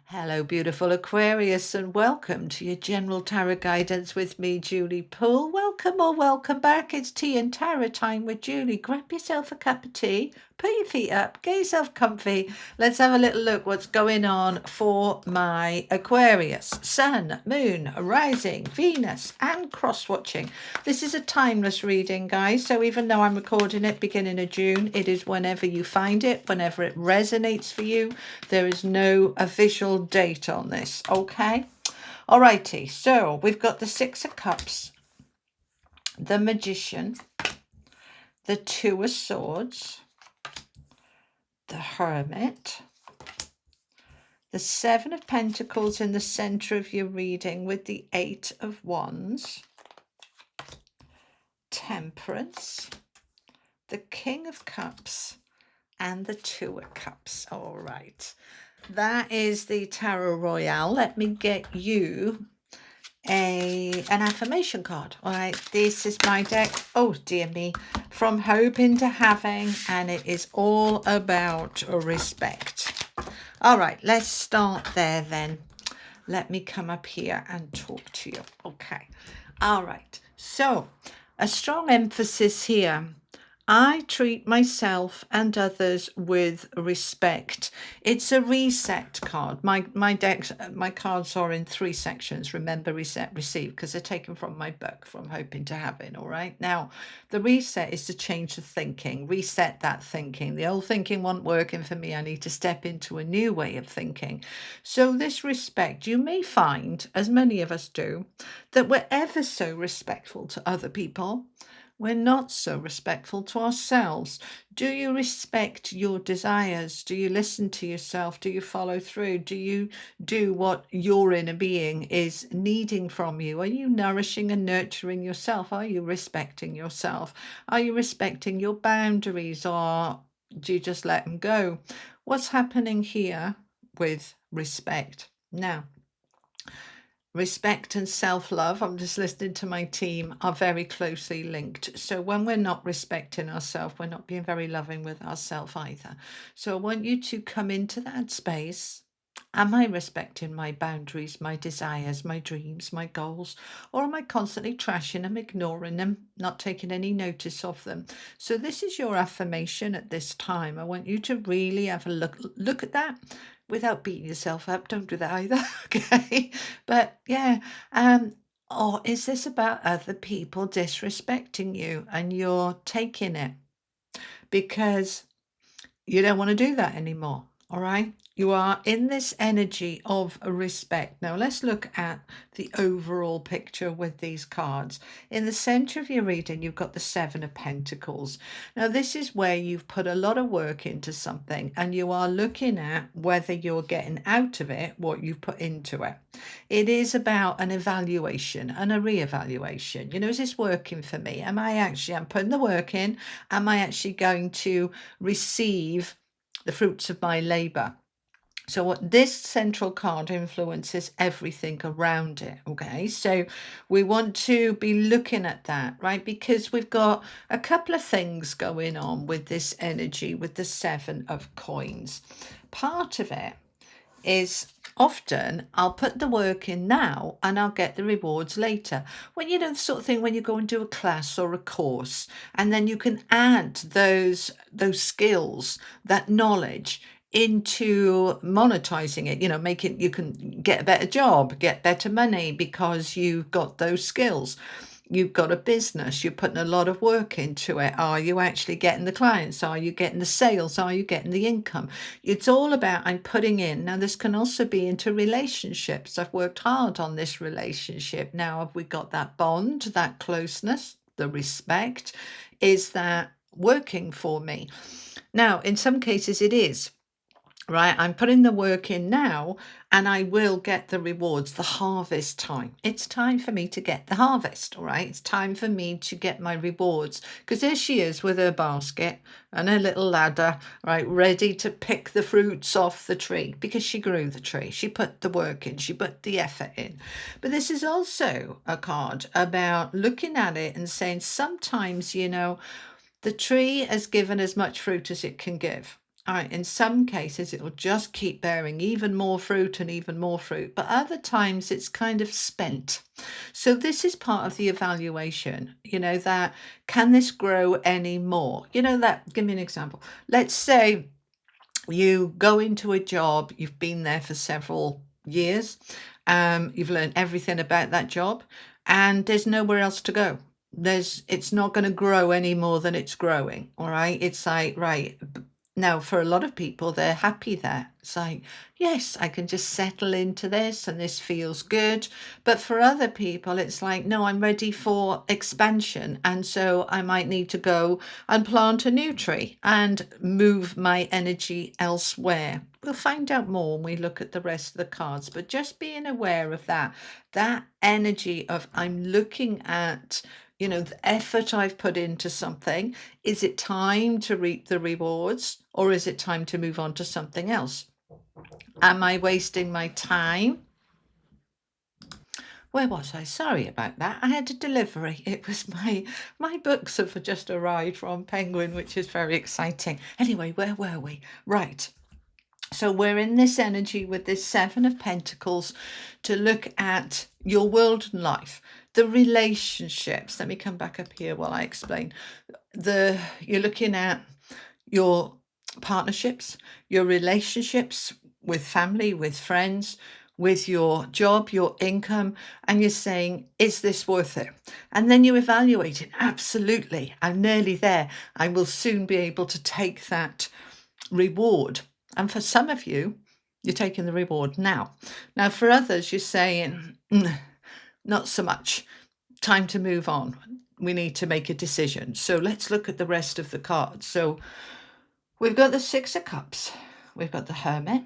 Hello, beautiful Aquarius, and welcome to your general tarot guidance with me, Julie Poole. Welcome or welcome back. It's tea and tarot time with Julie. Grab yourself a cup of tea, put your feet up, get yourself comfy. Let's have a little look what's going on for my Aquarius. Sun, Moon, Rising, Venus, and cross-watching. This is a timeless reading, guys. So even though I'm recording it beginning of June, it is whenever you find it, whenever it resonates for you. There is no official date on this, okay? Alrighty, so we've got the Six of Cups, the Magician, the Two of Swords, the Hermit, the Seven of Pentacles in the center of your reading with the Eight of Wands, Temperance, the King of Cups, and the Two of Cups. All right, that is the Tarot Royale. Let me get you an affirmation card. All right, this is my deck. Oh dear me, from hoping to having, and it is all about respect. All right, let's start there then. Let me come up here and talk to you. Okay. All right, so a strong emphasis here. I treat myself and others with respect. It's a reset card. My decks, my cards are in 3 sections. Remember, reset, receive, because they're taken from my book, From Hoping to Having. All right. Now, the reset is to change the thinking, reset that thinking. The old thinking wasn't working for me. I need to step into a new way of thinking. So this respect, you may find, as many of us do, that we're ever so respectful to other people. We're not so respectful to ourselves. Do you respect your desires? Do you listen to yourself? Do you follow through? Do you do what your inner being is needing from you? Are you nourishing and nurturing yourself? Are you respecting yourself? Are you respecting your boundaries, or do you just let them go? What's happening here with respect? Now, respect and self-love, I'm just listening to my team, are very closely linked. So when we're not respecting ourselves, we're not being very loving with ourselves either. So I want you to come into that space. Am I respecting my boundaries, my desires, my dreams, my goals? Or am I constantly trashing them, ignoring them, not taking any notice of them? So this is your affirmation at this time. I want you to really have a look at that without beating yourself up. Don't do that either, okay? But yeah, or is this about other people disrespecting you and you're taking it because you don't want to do that anymore? All right. You are in this energy of respect. Now let's look at the overall picture with these cards. In the center of your reading, you've got the Seven of Pentacles. Now this is where you've put a lot of work into something and you are looking at whether you're getting out of it what you put into it. It is about an evaluation and a reevaluation. You know, is this working for me? I'm putting the work in. Am I actually going to receive the fruits of my labor? So what this central card influences everything around it. Okay, so we want to be looking at that, right? Because we've got a couple of things going on with this energy, with the Seven of Coins. Part of it is often I'll put the work in now and I'll get the rewards later. When you know the sort of thing when you go and do a class or a course, and then you can add those skills, that knowledge into monetizing it, you know, make it, you can get a better job, get better money because you've got those skills. You've got a business, you're putting a lot of work into it. Are you actually getting the clients? Are you getting the sales? Are you getting the income? It's all about I'm putting in. Now, this can also be into relationships. I've worked hard on this relationship. Now, have we got that bond, that closeness, the respect? Is that working for me? Now, in some cases, it is. Right, I'm putting the work in now and I will get the rewards, the harvest time. It's time for me to get the harvest, all right? It's time for me to get my rewards. Because there she is with her basket and her little ladder, right, ready to pick the fruits off the tree because she grew the tree. She put the work in, she put the effort in. But this is also a card about looking at it and saying sometimes, you know, the tree has given as much fruit as it can give. All right, in some cases, it'll just keep bearing even more fruit and even more fruit, but other times it's kind of spent. So, this is part of the evaluation, that can this grow any more? Give me an example. Let's say you go into a job, you've been there for several years, you've learned everything about that job, and there's nowhere else to go. It's not going to grow any more than it's growing. All right. It's like, right. Now, for a lot of people, they're happy there. It's like, yes, I can just settle into this and this feels good. But for other people, it's like, no, I'm ready for expansion. And so I might need to go and plant a new tree and move my energy elsewhere. We'll find out more when we look at the rest of the cards, but just being aware of that energy of I'm looking at, the effort I've put into something. Is it time to reap the rewards, or is it time to move on to something else? Am I wasting my time? Where was I? Sorry about that. I had a delivery. It was my books have just arrived from Penguin, which is very exciting. Anyway, where were we? Right. So we're in this energy with this Seven of Pentacles to look at your world and life, the relationships. Let me come back up here while I explain. You're looking at your partnerships, your relationships with family, with friends, with your job, your income, and you're saying, is this worth it? And then you evaluate it. Absolutely. I'm nearly there. I will soon be able to take that reward. And for some of you, you're taking the reward now. Now, for others, you're saying, not so much. Time to move on. We need to make a decision. So let's look at the rest of the cards. So we've got the Six of Cups. We've got the Hermit,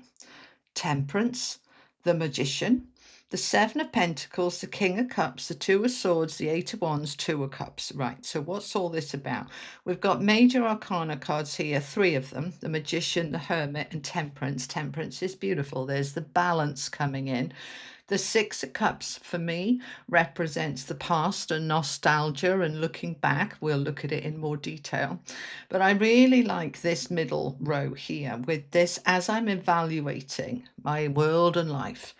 Temperance, the Magician, the Seven of Pentacles, the King of Cups, the Two of Swords, the Eight of Wands, Two of Cups. Right, so what's all this about? We've got major arcana cards here, three of them, the Magician, the Hermit, and Temperance. Temperance is beautiful. There's the balance coming in. The Six of Cups, for me, represents the past and nostalgia and looking back. We'll look at it in more detail. But I really like this middle row here with this as I'm evaluating my world and life.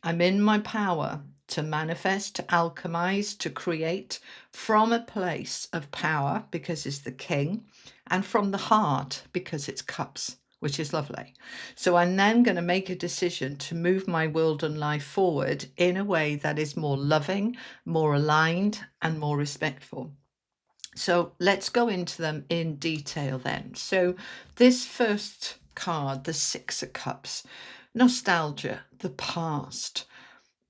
I'm in my power to manifest, to alchemize, to create from a place of power because it's the king, and from the heart because it's cups, which is lovely. So I'm then going to make a decision to move my world and life forward in a way that is more loving, more aligned, and more respectful. So let's go into them in detail then. So this first card, the Six of Cups, nostalgia, the past,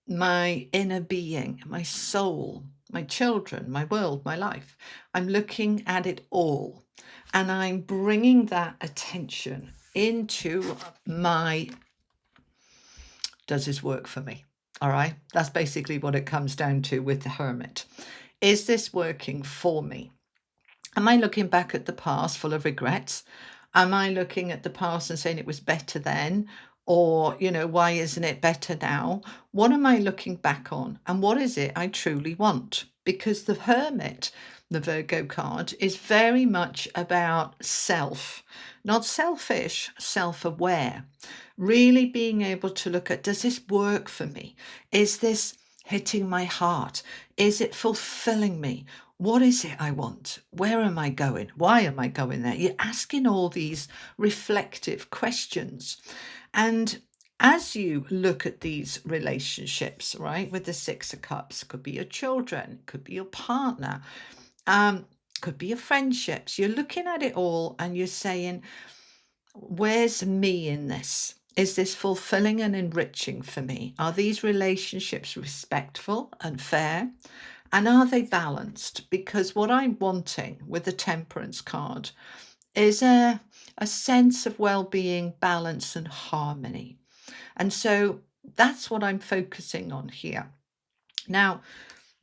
my inner being, my soul, my children, my world, my life. I'm looking at it all and I'm bringing that attention into does this work for me? All right. That's basically what it comes down to with the Hermit. Is this working for me? Am I looking back at the past full of regrets? Am I looking at the past and saying it was better then? Or, why isn't it better now? What am I looking back on? And what is it I truly want? Because the Hermit, the Virgo card, is very much about self, not selfish, self aware. Really being able to look at, does this work for me? Is this hitting my heart? Is it fulfilling me? What is it I want? Where am I going? Why am I going there? You're asking all these reflective questions. And as you look at these relationships, right, with the Six of Cups, could be your children, could be your partner, could be your friendships. You're looking at it all and you're saying, where's me in this? Is this fulfilling and enriching for me? Are these relationships respectful and fair? And are they balanced? Because what I'm wanting with the Temperance card is a sense of well-being, balance, and harmony. And so that's what I'm focusing on here. Now,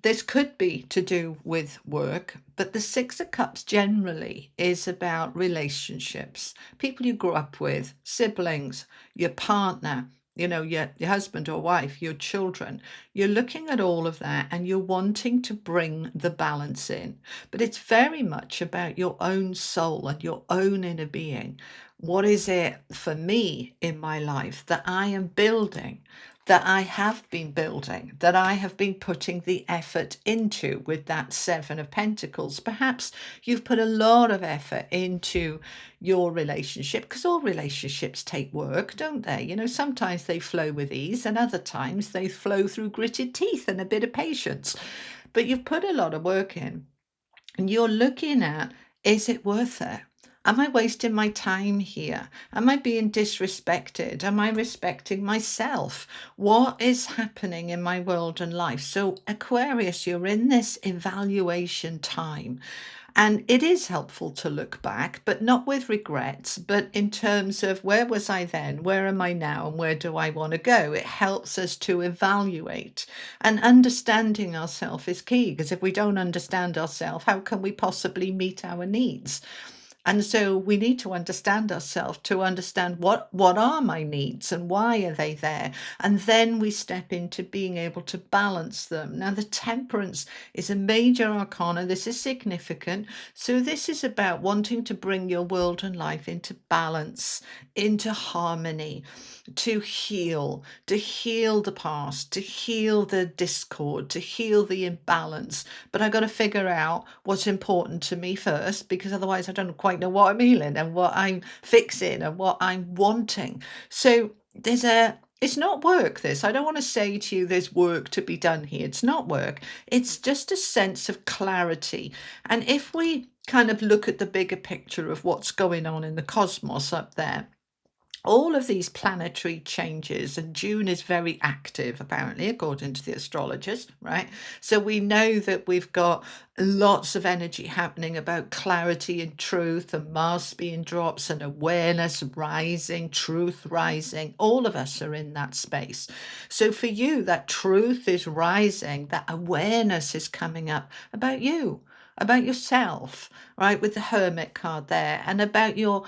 this could be to do with work, but the Six of Cups generally is about relationships, people you grew up with, siblings, your partner, your husband or wife, your children. You're looking at all of that and you're wanting to bring the balance in. But it's very much about your own soul and your own inner being. What is it for me in my life that I am building, that I have been building, that I have been putting the effort into with that Seven of Pentacles? Perhaps you've put a lot of effort into your relationship, because all relationships take work, don't they? You know, sometimes they flow with ease and other times they flow through gritted teeth and a bit of patience. But you've put a lot of work in. And you're looking at, is it worth it? Am I wasting my time here? Am I being disrespected? Am I respecting myself? What is happening in my world and life? So, Aquarius, you're in this evaluation time. And it is helpful to look back, but not with regrets, but in terms of where was I then? Where am I now? And where do I want to go? It helps us to evaluate. And understanding ourselves is key, because if we don't understand ourselves, how can we possibly meet our needs? And so we need to understand ourselves to understand what are my needs and why are they there? And then we step into being able to balance them. Now, the temperance is a major arcana. This is significant. So this is about wanting to bring your world and life into balance, into harmony, to heal the past, to heal the discord, to heal the imbalance. But I got to figure out what's important to me first, because otherwise I don't quite know what I'm healing and what I'm fixing and what I'm wanting. So it's not work, this. I don't want to say to you there's work to be done here. It's not work. It's just a sense of clarity. And if we kind of look at the bigger picture of what's going on in the cosmos up there, all of these planetary changes, and June is very active, apparently, according to the astrologers, right? So we know that we've got lots of energy happening about clarity and truth, and Mars being drops, and awareness rising, truth rising. All of us are in that space. So for you, that truth is rising, that awareness is coming up about you, about yourself, right, with the Hermit card there, and about your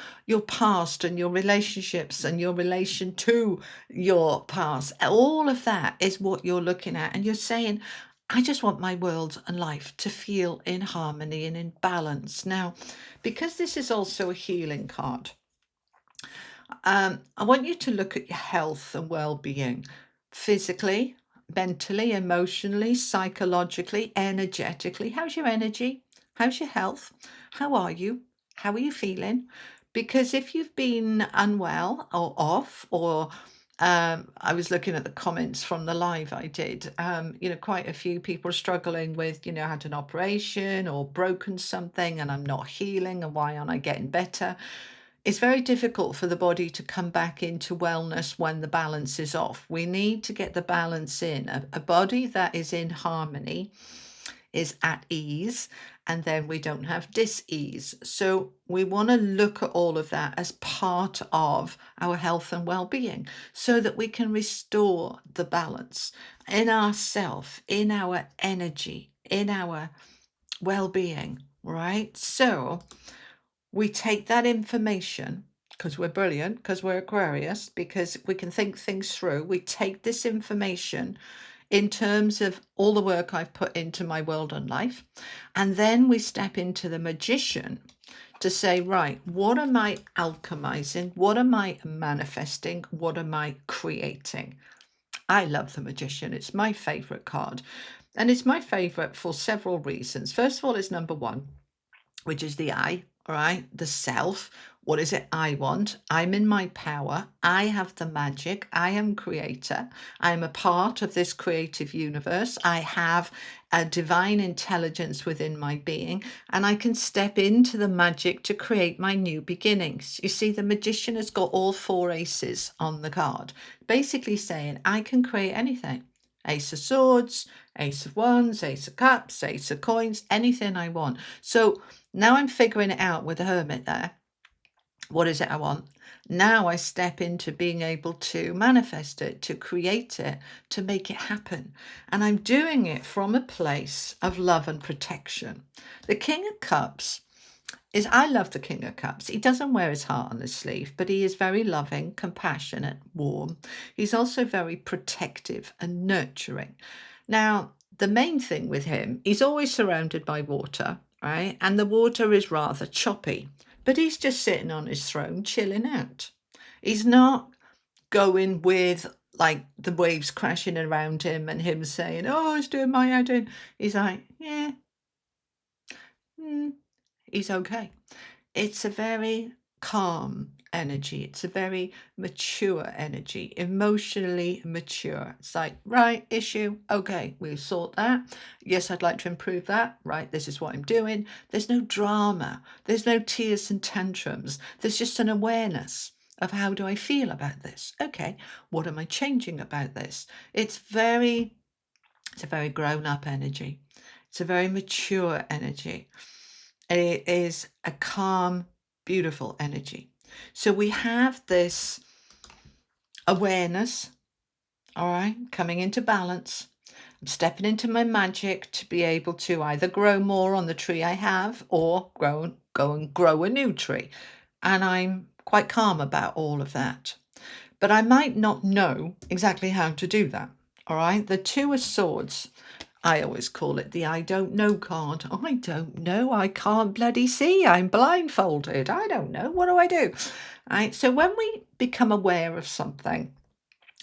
past and your relationships and your relation to your past. All of that is what you're looking at, and you're saying, I just want my world and life to feel in harmony and in balance. Now, because this is also a healing card, I want you to look at your health and well-being, physically, mentally, emotionally, psychologically, energetically. How's your energy? How's your health? How are you? How are you feeling? Because if you've been unwell or off, or I was looking at the comments from the live I did, quite a few people are struggling with, had an operation or broken something and I'm not healing, and why aren't I getting better? It's very difficult for the body to come back into wellness when the balance is off. We need to get the balance in. A body that is in harmony is at ease, and then we don't have dis-ease. So we want to look at all of that as part of our health and well-being, so that we can restore the balance in ourself, in our energy, in our well-being, right? So we take that information, because we're brilliant, because we're Aquarius, because we can think things through. We take this information in terms of all the work I've put into my world and life, and then we step into the magician to say, right, what am I alchemizing? What am I manifesting? What am I creating? I love the magician. It's my favorite card. And it's my favorite for several reasons. First of all, it's number one, which is the I, all right? The self. What is it I want? I'm in my power. I have the magic. I am creator. I am a part of this creative universe. I have a divine intelligence within my being, and I can step into the magic to create my new beginnings. You see, the magician has got all four aces on the card, basically saying, I can create anything. Ace of Swords, Ace of Wands, Ace of Cups, Ace of Coins, anything I want. So now I'm figuring it out with the Hermit there. What is it I want? Now I step into being able to manifest it, to create it, to make it happen. And I'm doing it from a place of love and protection. The King of Cups is, I love the King of Cups. He doesn't wear his heart on his sleeve, but he is very loving, compassionate, warm. He's also very protective and nurturing. Now, the main thing with him, he's always surrounded by water, right? And the water is rather choppy, but he's just sitting on his throne, chilling out. He's not going with like the waves crashing around him and him saying, "Oh, it's doing my head in." He's like, "Yeah, he's okay." It's a very calm energy. It's a very mature energy, emotionally mature. It's like, right, issue, okay, we'll sort that. Yes, I'd like to improve that. Right, this is what I'm doing. There's no drama. There's no tears and tantrums. There's just an awareness of how do I feel about this? Okay, what am I changing about this? It's a very grown up energy. It's a very mature energy. It is a calm, beautiful energy. So we have this awareness, all right, coming into balance. I'm stepping into my magic to be able to either grow more on the tree I have or go and grow a new tree. And I'm quite calm about all of that. But I might not know exactly how to do that. All right. The Two of Swords, I always call it the I don't know card. I don't know. I can't bloody see. I'm blindfolded. I don't know. What do I do? All right. So when we become aware of something,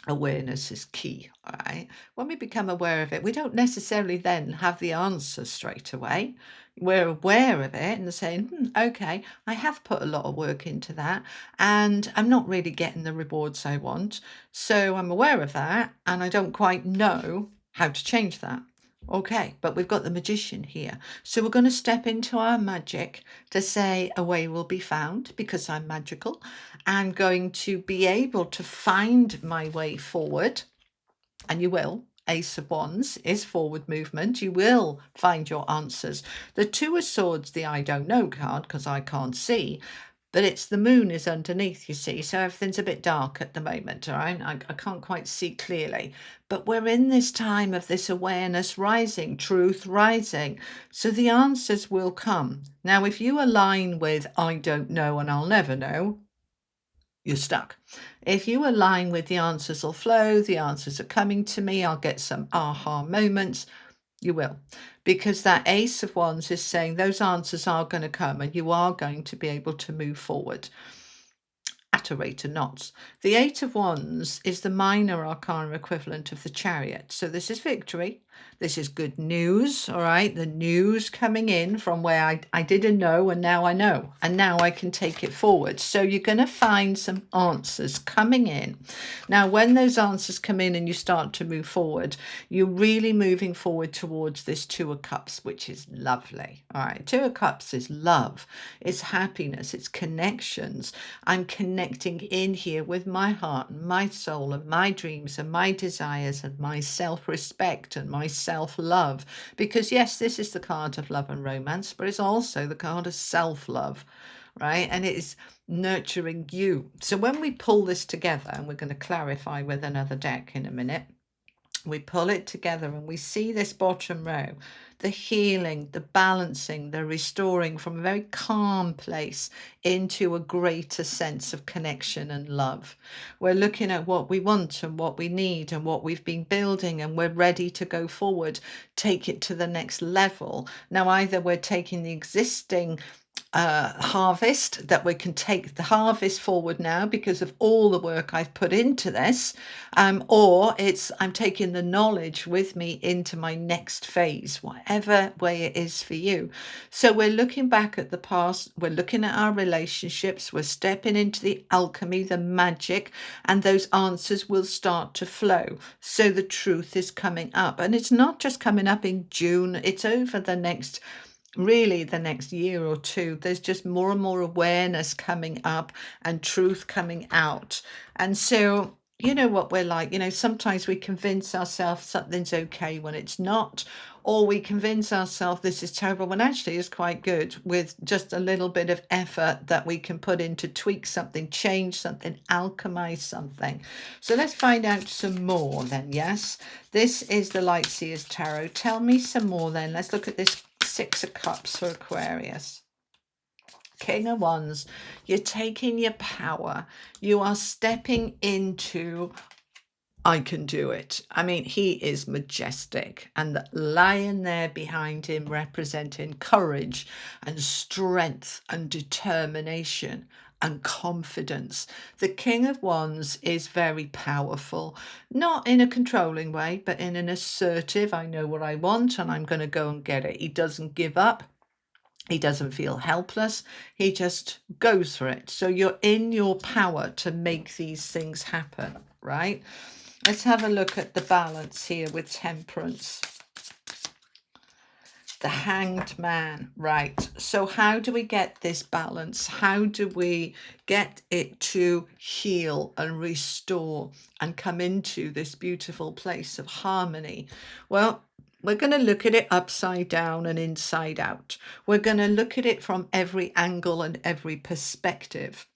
awareness is key. All right. When we become aware of it, we don't necessarily then have the answer straight away. We're aware of it and saying, okay, I have put a lot of work into that and I'm not really getting the rewards I want. So I'm aware of that and I don't quite know how to change that. Okay, but we've got the magician here. So we're going to step into our magic to say a way will be found because I'm magical. I'm going to be able to find my way forward, and you will. Ace of Wands is forward movement. You will find your answers. The Two of Swords, the I don't know card, because I can't see, but it's the moon is underneath, you see, so everything's a bit dark at the moment, all right? I can't quite see clearly, but we're in this time of this awareness rising, truth rising, so the answers will come. Now, if you align with I don't know and I'll never know, you're stuck. If you align with the answers will flow, the answers are coming to me, I'll get some aha moments, you will. Because that Ace of Wands is saying those answers are going to come and you are going to be able to move forward at a rate of knots. The Eight of Wands is the minor arcana equivalent of the Chariot. So this is victory. This is good news, all right? The news coming in from where I didn't know and now I know. And now I can take it forward. So you're going to find some answers coming in. Now, when those answers come in and you start to move forward, you're really moving forward towards this Two of Cups, which is lovely. All right. Two of Cups is love. It's happiness. It's connections. I'm connecting in here with my heart and my soul and my dreams and my desires and my self-respect and my self-love. Because yes, this is the card of love and romance, but it's also the card of self-love, right? And it is nurturing you. So when we pull this together, and we're going to clarify with another deck in a minute, we pull it together and we see this bottom row, the healing, the balancing, the restoring from a very calm place into a greater sense of connection and love. We're looking at what we want and what we need and what we've been building, and we're ready to go forward, take it to the next level. Now, either we're taking the existing harvest, that we can take the harvest forward now because of all the work I've put into this, or it's I'm taking the knowledge with me into my next phase, whatever way it is for you. So we're looking back at the past, we're looking at our relationships, we're stepping into the alchemy, the magic, and those answers will start to flow. So the truth is coming up, and it's not just coming up in June, it's over the next year or two. There's just more and more awareness coming up and truth coming out. And so, you know what we're like, sometimes we convince ourselves something's okay when it's not, or we convince ourselves this is terrible when actually it's quite good, with just a little bit of effort that we can put in to tweak something, change something, alchemize something. So let's find out some more then. Yes, this is the Light Seers Tarot. Tell me some more then. Let's look at this Six of Cups for Aquarius. King of Wands, you're taking your power. You are stepping into I can do it. I mean, he is majestic, and the lion there behind him representing courage and strength and determination and confidence. The King of Wands is very powerful, not in a controlling way, but in an assertive, I know what I want and I'm going to go and get it. He doesn't give up. He doesn't feel helpless. He just goes for it. So you're in your power to make these things happen, right? Let's have a look at the balance here with Temperance. The Hanged Man, right? So how do we get this balance? How do we get it to heal and restore and come into this beautiful place of harmony? Well, we're going to look at it upside down and inside out. We're going to look at it from every angle and every perspective.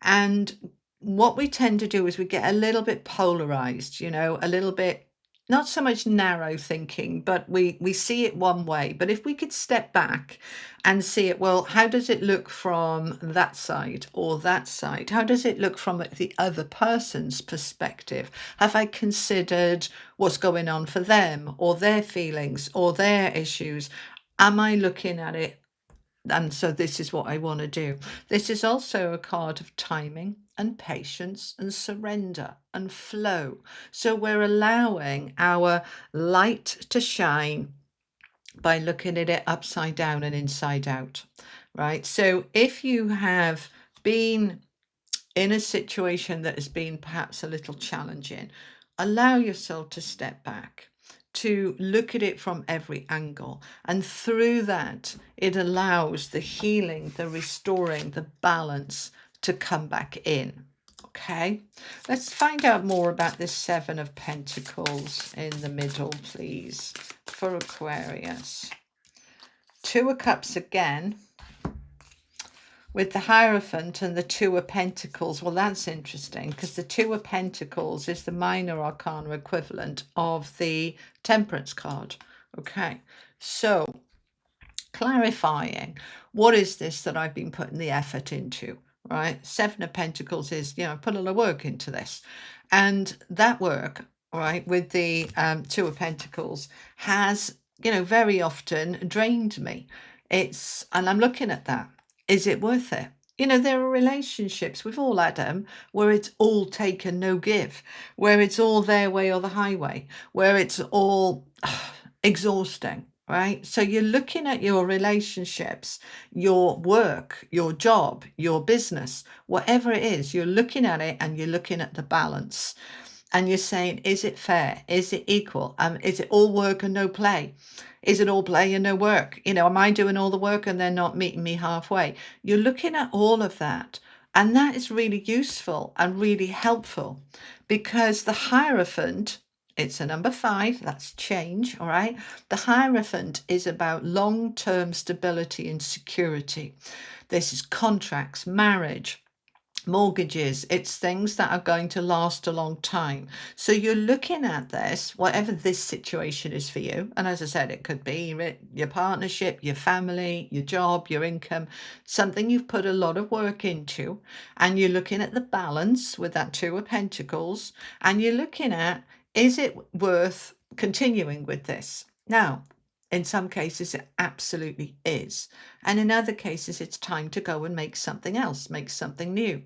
And what we tend to do is we get a little bit polarized, you know, a little bit, not so much narrow thinking, but we see it one way. But if we could step back and see it, well, how does it look from that side or that side? How does it look from the other person's perspective? Have I considered what's going on for them or their feelings or their issues? Am I looking at it? And so this is what I want to do. This is also a card of timing and patience and surrender and flow. So we're allowing our light to shine by looking at it upside down and inside out, right? So if you have been in a situation that has been perhaps a little challenging, allow yourself to step back, to look at it from every angle. And through that, it allows the healing, the restoring, the balance to come back in. Okay, let's find out more about this Seven of Pentacles in the middle, please, for Aquarius. Two of Cups again, with the Hierophant and the Two of Pentacles. Well, that's interesting because the Two of Pentacles is the minor arcana equivalent of the Temperance card. Okay, so clarifying, what is this that I've been putting the effort into, right? Seven of Pentacles is, you know, put a lot of work into this. And that work, right, with the Two of Pentacles has, you know, very often drained me. And I'm looking at that. Is it worth it? You know, there are relationships, we've all had them, where it's all take and no give, where it's all their way or the highway, where it's all exhausting, right? So you're looking at your relationships, your work, your job, your business, whatever it is, you're looking at it and you're looking at the balance. And you're saying, is it fair? Is it equal? Is it all work and no play? Is it all play and no work? You know, am I doing all the work and they're not meeting me halfway? You're looking at all of that. And that is really useful and really helpful because the Hierophant, it's a number 5, that's change, all right? The Hierophant is about long-term stability and security. This is contracts, marriage, mortgages. It's things that are going to last a long time. So you're looking at this, whatever this situation is for you. And as I said, it could be your partnership, your family, your job, your income, something you've put a lot of work into. And you're looking at the balance with that Two of Pentacles. And you're looking at, is it worth continuing with this? Now, in some cases, it absolutely is. And in other cases, it's time to go and make something else, make something new.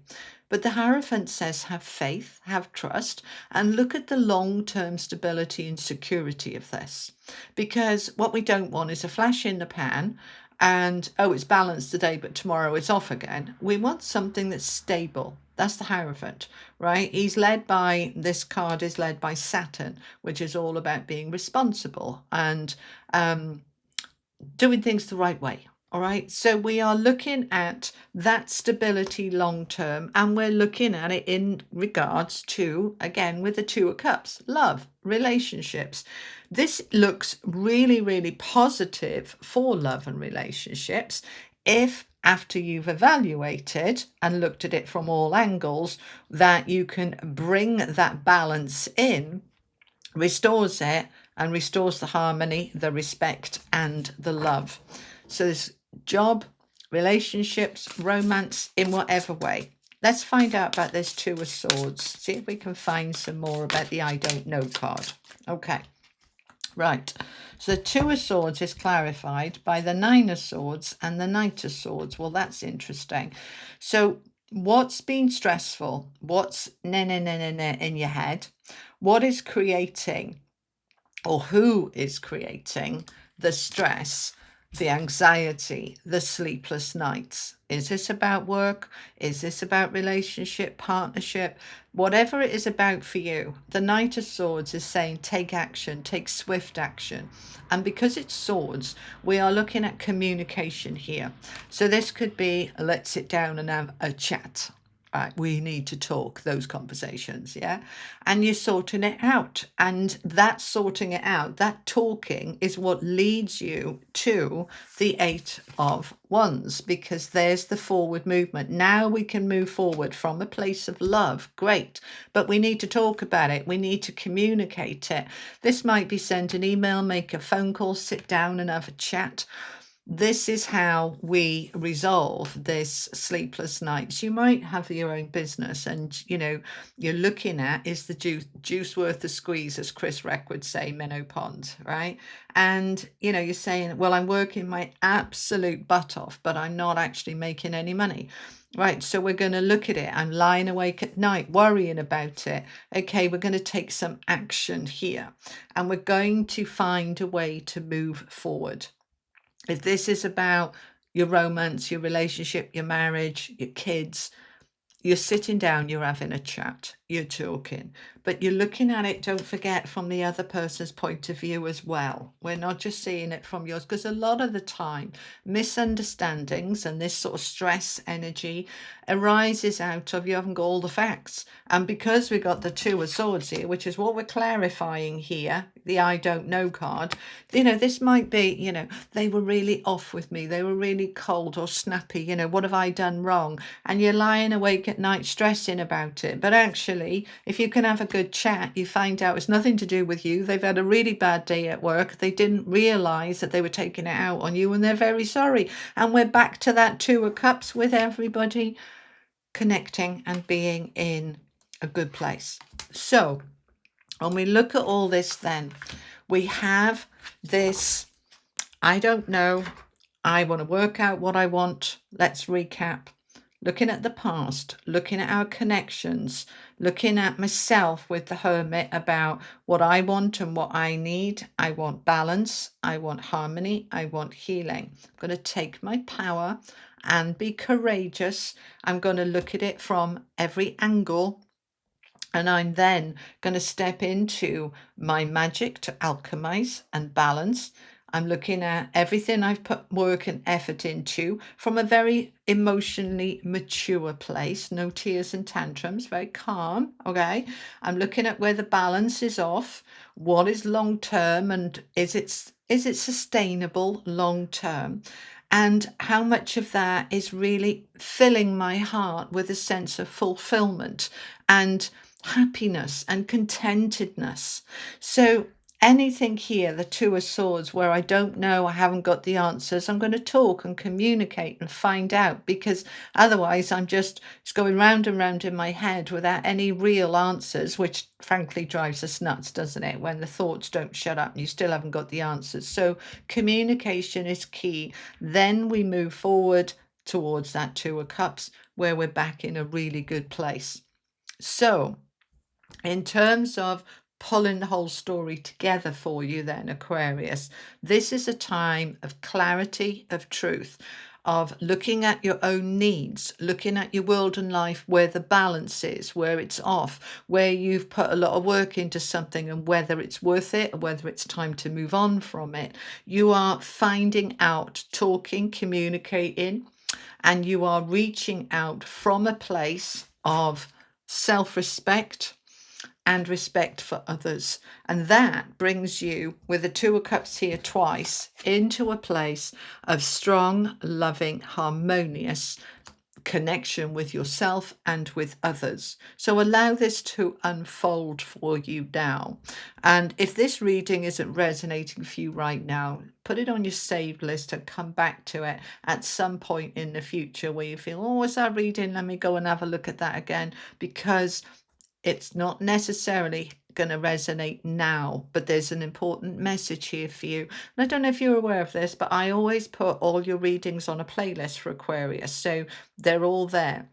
But the Hierophant says, have faith, have trust, and look at the long-term stability and security of this. Because what we don't want is a flash in the pan and, oh, it's balanced today, but tomorrow it's off again. We want something that's stable. That's the Hierophant, right? This card is led by Saturn, which is all about being responsible and doing things the right way. All right. So we are looking at that stability long term, and we're looking at it in regards to, again, with the Two of Cups, love, relationships. This looks really, really positive for love and relationships if, after you've evaluated and looked at it from all angles, that you can bring that balance in, restores it, and restores the harmony, the respect, and the love. So there's job, relationships, romance, in whatever way. let's find out about this Two of Swords. See if we can find some more about the I don't know card. Okay. Right, so the Two of Swords is clarified by the Nine of Swords and the Knight of Swords. Well, that's interesting. So what's been stressful? What's in your head? What is creating, or who is creating the stress, the anxiety, the sleepless nights? Is this about work? Is this about relationship, partnership? Whatever it is about for you, the Knight of Swords is saying take action, take swift action. And because it's swords, we are looking at communication here. So this could be, let's sit down and have a chat. Right, we need to talk, those conversations, yeah? And you're sorting it out. And that sorting it out, that talking is what leads you to the Eight of Wands, because there's the forward movement. Now we can move forward from a place of love. Great. But we need to talk about it. We need to communicate it. This might be send an email, make a phone call, sit down and have a chat. This is how we resolve this sleepless nights. You might have your own business and, you know, you're looking at, is the juice worth the squeeze, as Chris Reck would say, minnow pond, right? And, you know, you're saying, well, I'm working my absolute butt off, but I'm not actually making any money. Right, so we're going to look at it. I'm lying awake at night worrying about it. Okay, we're going to take some action here and we're going to find a way to move forward. If this is about your romance, your relationship, your marriage, your kids, you're sitting down, you're having a chat, you're talking, but you're looking at it, don't forget, from the other person's point of view as well. We're not just seeing it from yours, because a lot of the time misunderstandings and this sort of stress energy arises out of you haven't got all the facts. And because we got the Two of Swords here, which is what we're clarifying here, the I don't know card, you know, this might be, you know, they were really off with me, they were really cold or snappy, you know, what have I done wrong? And you're lying awake at night stressing about it. But actually, if you can have a good chat, you find out it's nothing to do with you. They've had a really bad day at work. They didn't realize that they were taking it out on you and they're very sorry. And we're back to that Two of Cups with everybody connecting and being in a good place. So when we look at all this, then we have this, I don't know, I want to work out what I want. Let's recap. Looking at the past, looking at our connections, looking at myself with the Hermit about what I want and what I need. I want balance, I want harmony, I want healing. I'm going to take my power and be courageous. I'm going to look at it from every angle. And I'm then going to step into my magic to alchemize and balance. I'm looking at everything I've put work and effort into from a very emotionally mature place, no tears and tantrums, very calm. Okay. I'm looking at where the balance is off, what is long term, and is it sustainable long term? And how much of that is really filling my heart with a sense of fulfillment and happiness and contentedness. So anything here, the Two of Swords, where I don't know, I haven't got the answers, I'm going to talk and communicate and find out, because otherwise I'm just it's going round and round in my head without any real answers, which frankly drives us nuts, doesn't it? When the thoughts don't shut up and you still haven't got the answers. So communication is key. Then we move forward towards that Two of Cups, where we're back in a really good place. So in terms of pulling the whole story together for you then, Aquarius, this is a time of clarity, of truth, of looking at your own needs, looking at your world and life, where the balance is, where it's off, where you've put a lot of work into something and whether it's worth it or whether it's time to move on from it. You are finding out, talking, communicating, and you are reaching out from a place of self-respect and respect for others. And that brings you, with the Two of Cups here twice, into a place of strong, loving, harmonious connection with yourself and with others. So allow this to unfold for you now. And if this reading isn't resonating for you right now, put it on your saved list and come back to it at some point in the future where you feel, oh, was that reading? Let me go and have a look at that again, because it's not necessarily going to resonate now, but there's an important message here for you. And I don't know if you're aware of this, but I always put all your readings on a playlist for Aquarius, so they're all there.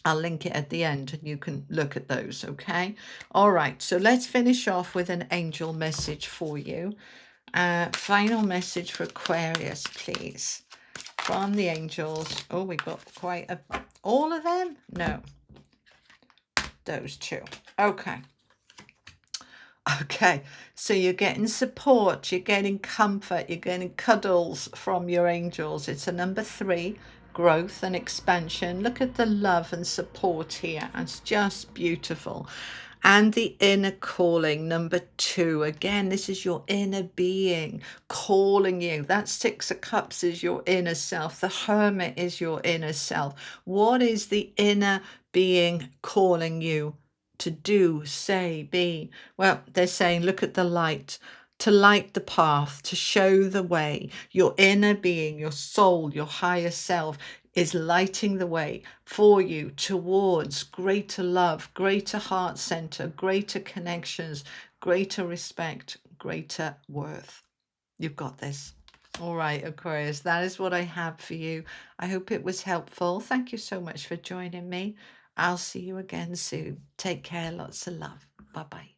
I'll link it at the end and you can look at those, okay? All right, so let's finish off with an angel message for you. Final message for Aquarius, please, from the angels. Oh, we got quite a... all of them? No, those two. Okay. Okay, so you're getting support, you're getting comfort, you're getting cuddles from your angels. It's a number 3, growth and expansion. Look at the love and support here. It's just beautiful. And the inner calling, number 2. Again, this is your inner being calling you. That 6 of Cups is your inner self. The Hermit is your inner self. What is the inner being calling you to do, say, be? Well, they're saying, look at the light, to light the path, to show the way. Your inner being, your soul, your higher self is lighting the way for you towards greater love, greater heart center, greater connections, greater respect, greater worth. You've got this. All right, Aquarius, that is what I have for you. I hope it was helpful. Thank you so much for joining me. I'll see you again soon. Take care. Lots of love. Bye-bye.